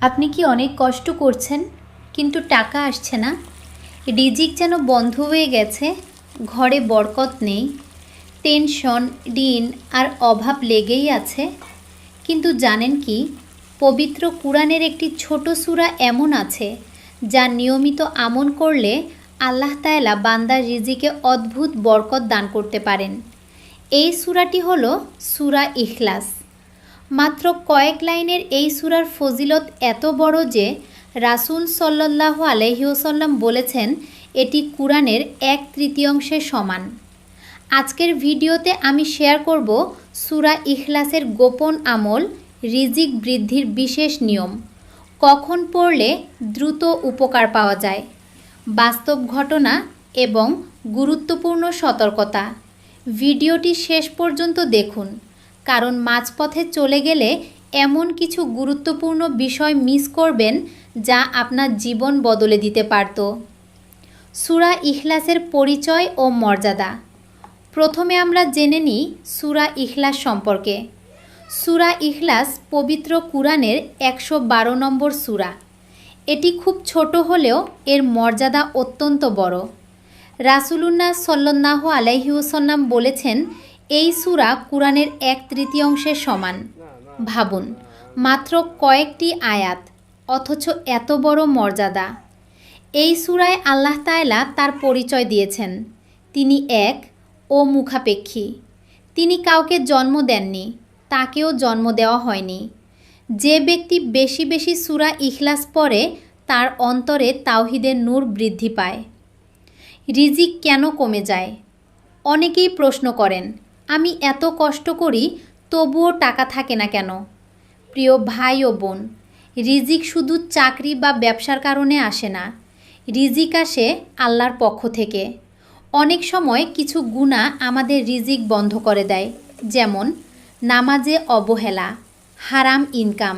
আপনি কি অনেক কষ্ট করছেন কিন্তু টাকা আসছে না? রিজিক যেন বন্ধ হয়ে গেছে, ঘরে বরকত নেই, টেনশন, ঋণ আর অভাব লেগেই আছে। কিন্তু জানেন কি, পবিত্র কুরআনের একটি ছোট সূরা এমন আছে যা নিয়মিত আমল করলে আল্লাহ তাআলা বান্দার রিজিকে অদ্ভুত বরকত দান করতে পারেন। এই সূরাটি হলো সূরা ইখলাস। মাত্র কয়েক লাইনের এই সূরার ফজিলত এত বড় যে রাসূল সাল্লাল্লাহু আলাইহি ওয়াসাল্লাম বলেছেন এটি কুরআনের 1/3 সমান। আজকের ভিডিওতে আমি শেয়ার করব সূরা ইখলাসের গোপন আমল, রিজিক বৃদ্ধির বিশেষ নিয়ম, কখন পড়লে দ্রুত উপকার পাওয়া যায়, বাস্তব ঘটনা এবং গুরুত্বপূর্ণ সতর্কতা। ভিডিওটি শেষ পর্যন্ত দেখুন, কারণ মাঝপথে চলে গেলে এমন কিছু গুরুত্বপূর্ণ বিষয় মিস করবেন যা আপনার জীবন বদলে দিতে পারত। সূরা ইখলাসের পরিচয় ও মর্যাদা। প্রথমে আমরা জেনে নিই সূরা ইখলাস সম্পর্কে। সূরা ইখলাস পবিত্র কুরআনের 112 নম্বর সূরা। এটি খুব ছোট হলেও এর মর্যাদা অত্যন্ত বড়। রাসূলুল্লাহ সাল্লাল্লাহু আলাইহি ওয়াসাল্লাম বলেছেন এই সূরা কুরআনের 1/3 সমান। ভাবুন, মাত্র কয়েকটি আয়াত, অথচ এত বড় মর্যাদা। এই সূরায় আল্লাহ তাআলা তার পরিচয় দিয়েছেন। তিনি এক ও মুখাপেক্ষী। তিনি কাউকে জন্ম দেননি, তাকেও জন্ম দেওয়া হয়নি। যে ব্যক্তি বেশি বেশি সূরা ইখলাস পড়ে তার অন্তরে তাওহীদের নূর বৃদ্ধি পায়। রিজিক কেন কমে যায়? অনেকেই প্রশ্ন করেন, আমি এত কষ্ট করি তবুও টাকা থাকে না কেন? প্রিয় ভাই ও বোন, রিজিক শুধু চাকরি বা ব্যবসার কারণে আসে না। রিজিক আসে আল্লাহর পক্ষ থেকে। অনেক সময় কিছু গুনাহ আমাদের রিজিক বন্ধ করে দেয়, যেমন নামাজে অবহেলা, হারাম ইনকাম,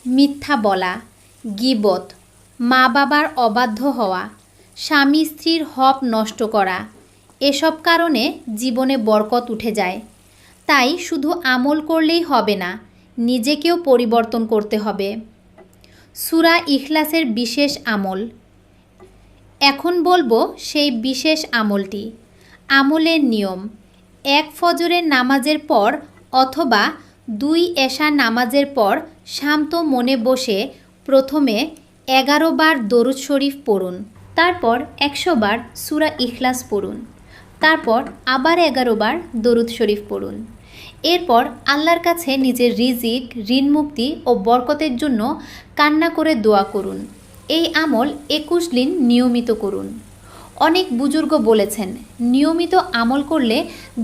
মিথ্যা বলা, গীবত, মা বাবার অবাধ্য হওয়া, স্বামী স্ত্রীর হক নষ্ট করা। এসব কারণে জীবনে বরকত উঠে যায়। তাই শুধু আমল করলেই হবে না, নিজেকেও পরিবর্তন করতে হবে। সূরা ইখলাসের বিশেষ আমল। এখন বলবো সেই বিশেষ আমলটি। আমলের নিয়ম: 1 ফজরের নামাজের পর অথবা 2 এশার নামাজের পর শান্ত মনে বসে প্রথমে 11 বার দরুদ শরীফ পড়ুন, তারপর 100 বার সূরা ইখলাস পড়ুন, তারপর আবার 11 বার দরুদ শরীফ পড়ুন। এরপর আল্লাহর কাছে নিজের রিজিক, ঋণ মুক্তি ও বরকতের জন্য কান্না করে দোয়া করুন। এই আমল 21 দিন নিয়মিত করুন। অনেক বুজুর্গ বলেছেন নিয়মিত আমল করলে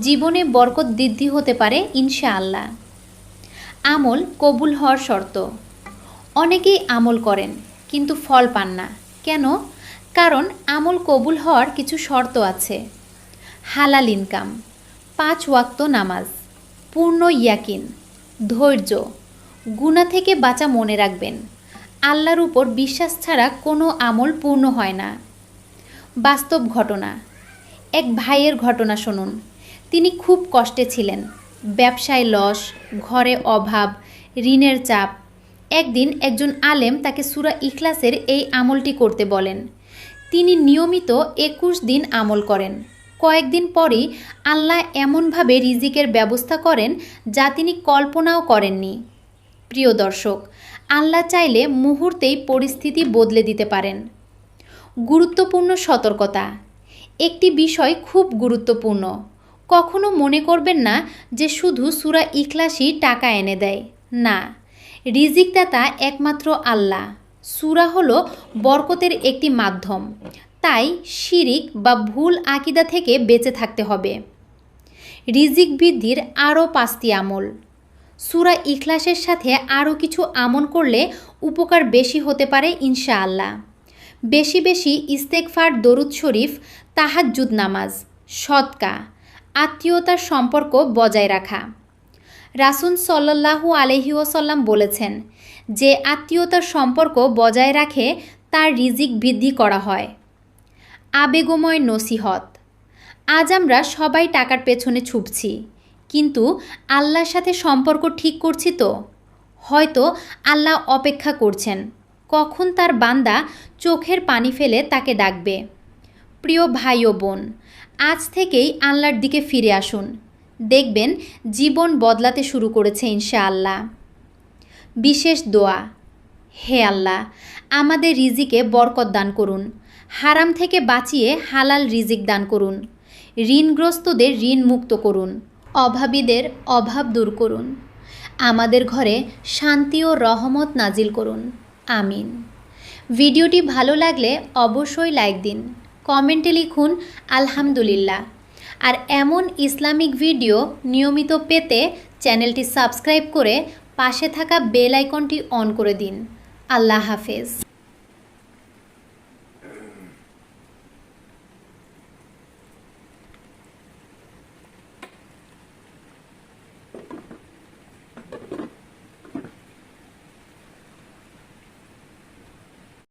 জীবনে বরকত বৃদ্ধি হতে পারে ইনশাআল্লাহ। আমল কবুল হওয়ার শর্ত। অনেকেই আমল করেন কিন্তু ফল পান না। কেন? কারণ আমল কবুল হওয়ার কিছু শর্ত আছে। হালাল ইনকাম, 5 ওয়াক্ত নামাজ, পূর্ণ ইয়াকিন, ধৈর্য, গুনাহ থেকে বাঁচা। মনে রাখবেন, আল্লাহর উপর বিশ্বাস ছাড়া কোনো আমল পূর্ণ হয় না। বাস্তব ঘটনা। এক ভাইয়ের ঘটনা শুনুন। তিনি খুব কষ্টে ছিলেন। ব্যবসায় লস, ঘরে অভাব, ঋণের চাপ। একদিন একজন আলেম তাকে সূরা ইখলাসের এই আমলটি করতে বলেন। তিনি নিয়মিত 21 দিন আমল করেন। কয়েকদিন পরই আল্লাহ এমনভাবে রিজিকের ব্যবস্থা করেন যা তিনি কল্পনাও করেননি। প্রিয় দর্শক, আল্লাহ চাইলে মুহূর্তেই পরিস্থিতি বদলে দিতে পারেন। গুরুত্বপূর্ণ সতর্কতা। একটি বিষয় খুব গুরুত্বপূর্ণ। কখনো মনে করবেন না যে শুধু সূরা ইখলাসই টাকা এনে দেয়। না, রিজিকদাতা একমাত্র আল্লাহ। সূরা হলো বরকতের একটি মাধ্যম। তাই শিরিক বা ভুল আকীদা থেকে বেঁচে থাকতে হবে। রিজিক বৃদ্ধির আরও 5টি আমল। সূরা ইখলাসের সাথে আরও কিছু আমল করলে উপকার বেশি হতে পারে ইনশাআল্লাহ। বেশি বেশি ইস্তেগফার, দরুদ শরীফ, তাহাজ্জুদ নামাজ, সদকা, আত্মীয়তার সম্পর্ক বজায় রাখা। রাসূল সাল্লাল্লাহু আলাইহি ওয়াসাল্লাম বলেছেন, যে আত্মীয়তার সম্পর্ক বজায় রাখে তার রিজিক বৃদ্ধি করা হয়। আবেগময় নসিহত। আজ আমরা সবাই টাকার পেছনে ছুটছি, কিন্তু আল্লাহর সাথে সম্পর্ক ঠিক করছি তো? হয়তো আল্লাহ অপেক্ষা করছেন কখন তার বান্দা চোখের পানি ফেলে তাকে ডাকবে। প্রিয় ভাই ও বোন, আজ থেকেই আল্লাহর দিকে ফিরে আসুন, দেখবেন জীবন বদলাতে শুরু করেছে ইনশাআল্লাহ। বিশেষ দোয়া। হে আল্লাহ, আমাদের রিজিকে বরকত দান করুন, হারাম থেকে বাঁচিয়ে হালাল রিজিক দান করুন, ঋণগ্রস্তদের ঋণ মুক্ত করুন, অভাবীদের অভাব দূর করুন, আমাদের ঘরে শান্তি ও রহমত নাজিল করুন। আমিন। ভিডিওটি ভালো লাগলে অবশ্যই লাইক দিন, কমেন্টে লিখুন আলহামদুলিল্লাহ। আর এমন ইসলামিক ভিডিও নিয়মিত পেতে চ্যানেলটি সাবস্ক্রাইব করে পাশে থাকা বেল আইকনটি অন করে দিন। আল্লাহ হাফেজ।